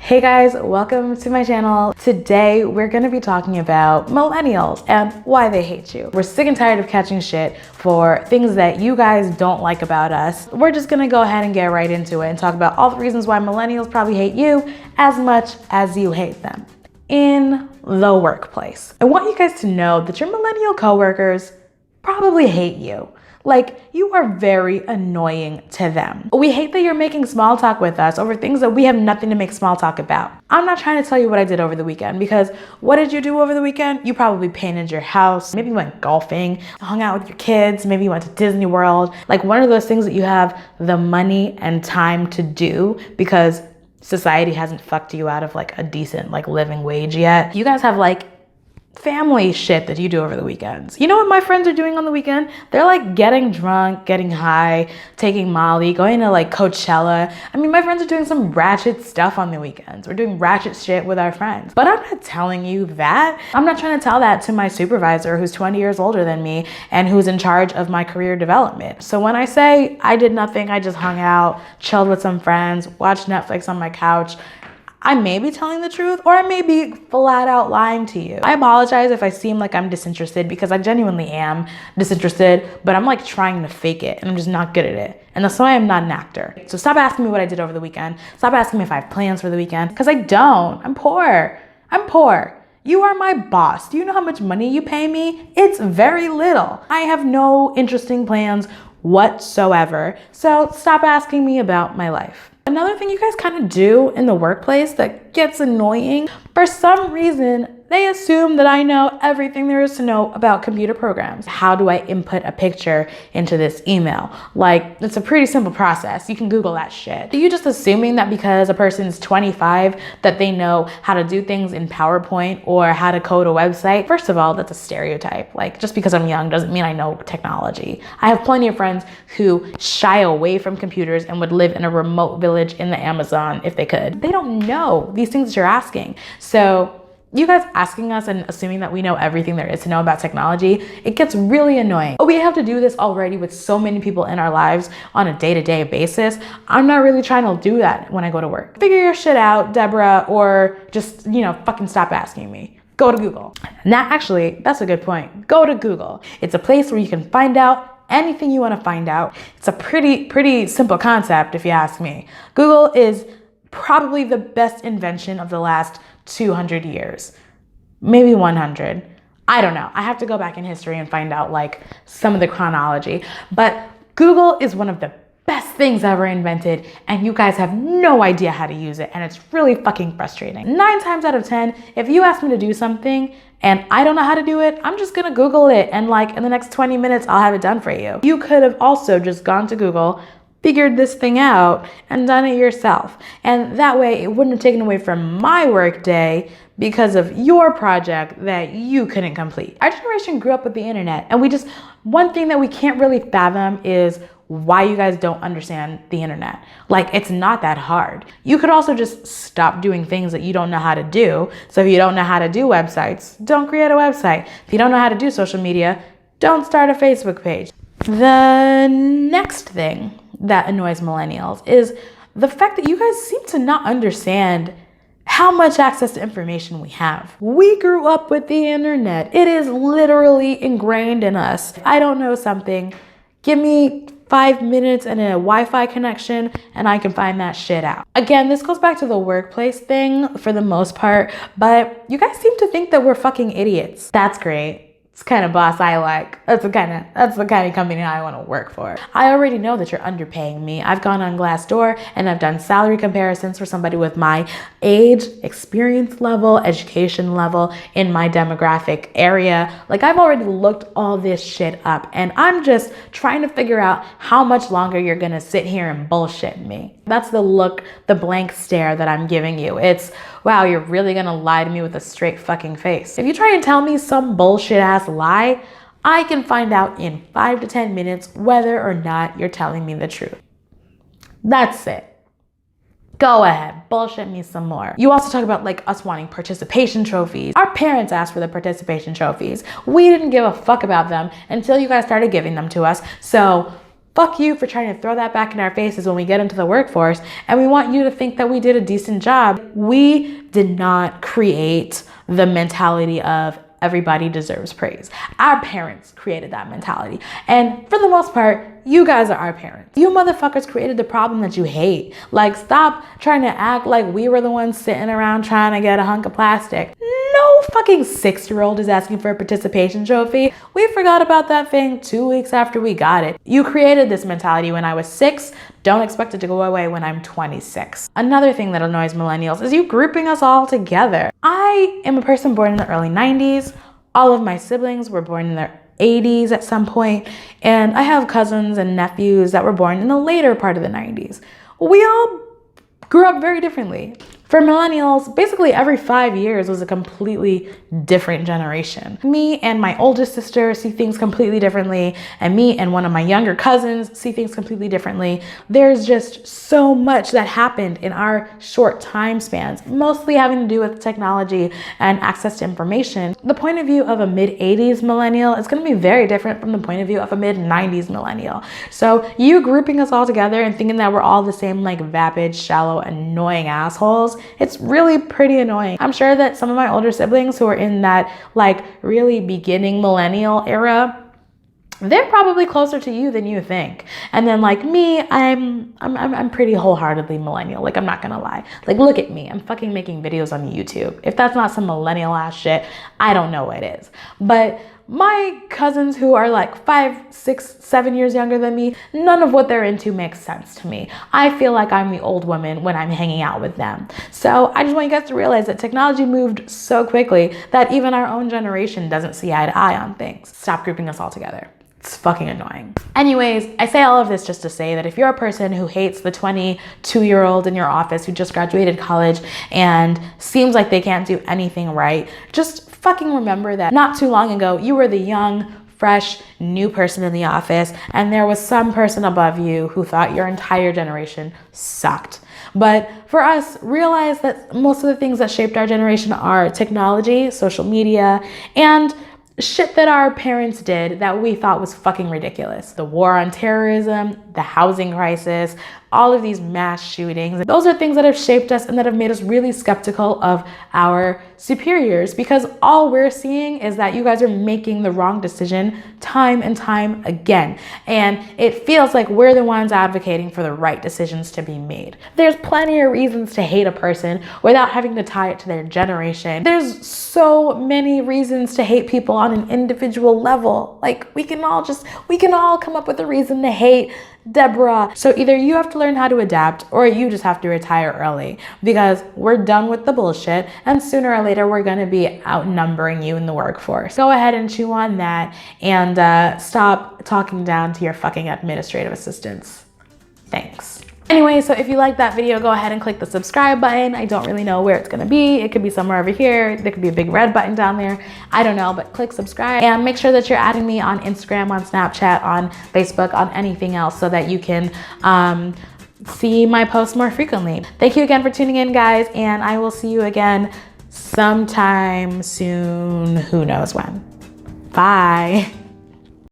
Hey guys, welcome to my channel. Today we're gonna be talking about millennials and why they hate you. We're sick and tired of catching shit for things that you guys don't like about us. We're just gonna go ahead and get right into it and talk about all the reasons why millennials probably hate you as much as you hate them in the workplace. I want you guys to know that your millennial coworkers probably hate you. Like, you are very annoying to them. We hate that you're making small talk with us over things that we have nothing to make small talk about. I'm not trying to tell you what I did over the weekend, because what did you do over the weekend? You probably painted your house, maybe you went golfing, hung out with your kids, maybe you went to Disney World. Like, one of those things that you have the money and time to do because society hasn't fucked you out of like a decent like living wage yet. You guys have like family shit that you do over the weekends. You know what my friends are doing on the weekend? They're like getting drunk, getting high, taking Molly, going to like Coachella. I mean, my friends are doing some ratchet stuff on the weekends. We're doing ratchet shit with our friends. But I'm not telling you that. I'm not trying to tell that to my supervisor who's 20 years older than me and who's in charge of my career development. So when I say I did nothing, I just hung out, chilled with some friends, watched Netflix on my couch, I may be telling the truth, or I may be flat out lying to you. I apologize if I seem like I'm disinterested, because I genuinely am disinterested, but I'm like trying to fake it and I'm just not good at it. And that's why I'm not an actor. So stop asking me what I did over the weekend. Stop asking me if I have plans for the weekend, because I don't. I'm poor. I'm poor. You are my boss. Do you know how much money you pay me? It's very little. I have no interesting plans whatsoever. So stop asking me about my life. Another thing you guys kind of do in the workplace that gets annoying, for some reason, they assume that I know everything there is to know about computer programs. How do I input a picture into this email? Like, it's a pretty simple process. You can Google that shit. Are you just assuming that because a person's 25 that they know how to do things in PowerPoint or how to code a website? First of all, that's a stereotype. Like, just because I'm young doesn't mean I know technology. I have plenty of friends who shy away from computers and would live in a remote village in the Amazon if they could. They don't know these things that you're asking. So you guys asking us and assuming that we know everything there is to know about technology, it gets really annoying. We have to do this already with so many people in our lives on a day-to-day basis. I'm not really trying to do that when I go to work. Figure your shit out, Deborah, or just, fucking stop asking me. Go to Google. That's a good point. Go to Google. It's a place where you can find out anything you want to find out. It's a pretty simple concept, if you ask me. Google is probably the best invention of the last 200 years, maybe 100. I don't know. I have to go back in history and find out like some of the chronology, but Google is one of the best things ever invented, and you guys have no idea how to use it, and it's really fucking frustrating. 9 times out of 10, if you ask me to do something and I don't know how to do it, I'm just gonna Google it, and like in the next 20 minutes, I'll have it done for you. You could have also just gone to Google, figured this thing out, and done it yourself. And that way it wouldn't have taken away from my work day because of your project that you couldn't complete. Our generation grew up with the internet, and one thing that we can't really fathom is why you guys don't understand the internet. Like, it's not that hard. You could also just stop doing things that you don't know how to do. So if you don't know how to do websites, don't create a website. If you don't know how to do social media, don't start a Facebook page. The next thing that annoys millennials is the fact that you guys seem to not understand how much access to information we have. We grew up with the internet. It is literally ingrained in us. If I don't know something, give me 5 minutes and a Wi-Fi connection and I can find that shit out. Again, this goes back to the workplace thing for the most part, but you guys seem to think that we're fucking idiots. That's great. It's the kind of boss I like. That's the kind of company I want to work for. I already know that you're underpaying me. I've gone on Glassdoor and I've done salary comparisons for somebody with my age, experience level, education level in my demographic area. Like, I've already looked all this shit up, and I'm just trying to figure out how much longer you're gonna sit here and bullshit me. That's the look, the blank stare that I'm giving you. It's, wow, you're really gonna lie to me with a straight fucking face. If you try and tell me some bullshit ass lie, I can find out in 5 to 10 minutes whether or not you're telling me the truth. That's it. Go ahead, bullshit me some more. You also talk about like us wanting participation trophies. Our parents asked for the participation trophies. We didn't give a fuck about them until you guys started giving them to us. So Fuck you for trying to throw that back in our faces when we get into the workforce, and we want you to think that we did a decent job. We did not create the mentality of everybody deserves praise. Our parents created that mentality. And for the most part, you guys are our parents. You motherfuckers created the problem that you hate. Like, stop trying to act like we were the ones sitting around trying to get a hunk of plastic. No fucking 6-year-old is asking for a participation trophy. We forgot about that thing 2 weeks after we got it. You created this mentality when I was 6. Don't expect it to go away when I'm 26. Another thing that annoys millennials is you grouping us all together. I am a person born in the early 90s. All of my siblings were born in their 80s at some point, and I have cousins and nephews that were born in the later part of the 90s. We all grew up very differently. For millennials, basically every 5 years was a completely different generation. Me and my oldest sister see things completely differently, and me and one of my younger cousins see things completely differently. There's just so much that happened in our short time spans, mostly having to do with technology and access to information. The point of view of a mid-80s millennial is going to be very different from the point of view of a mid-90s millennial. So you grouping us all together and thinking that we're all the same, like, vapid, shallow, annoying assholes, it's really pretty annoying. I'm sure that some of my older siblings who are in that, like, really beginning millennial era, they're probably closer to you than you think. And then, like, me, I'm pretty wholeheartedly millennial. Like, I'm not gonna lie. Like, look at me. I'm fucking making videos on YouTube. If that's not some millennial ass shit, I don't know what is. But my cousins who are like 5, 6, 7 years younger than me, none of what they're into makes sense to me. I feel like I'm the old woman when I'm hanging out with them. So I just want you guys to realize that technology moved so quickly that even our own generation doesn't see eye to eye on things. Stop grouping us all together. It's fucking annoying. Anyways, I say all of this just to say that if you're a person who hates the 22-year-old in your office who just graduated college and seems like they can't do anything right, just fucking remember that not too long ago, you were the young, fresh, new person in the office, and there was some person above you who thought your entire generation sucked. But for us, realize that most of the things that shaped our generation are technology, social media, and shit that our parents did that we thought was fucking ridiculous. The war on terrorism, the housing crisis, all of these mass shootings. Those are things that have shaped us and that have made us really skeptical of our superiors, because all we're seeing is that you guys are making the wrong decision time and time again. And it feels like we're the ones advocating for the right decisions to be made. There's plenty of reasons to hate a person without having to tie it to their generation. There's so many reasons to hate people on an individual level. Like, we can all come up with a reason to hate Deborah. So either you have to learn how to adapt or you just have to retire early, because we're done with the bullshit and sooner or later we're going to be outnumbering you in the workforce. Go ahead and chew on that and stop talking down to your fucking administrative assistants. Thanks. Anyway, so if you like that video, go ahead and click the subscribe button. I don't really know where it's gonna be. It could be somewhere over here. There could be a big red button down there. I don't know, but click subscribe and make sure that you're adding me on Instagram, on Snapchat, on Facebook, on anything else so that you can see my posts more frequently. Thank you again for tuning in, guys, and I will see you again sometime soon. Who knows when. Bye.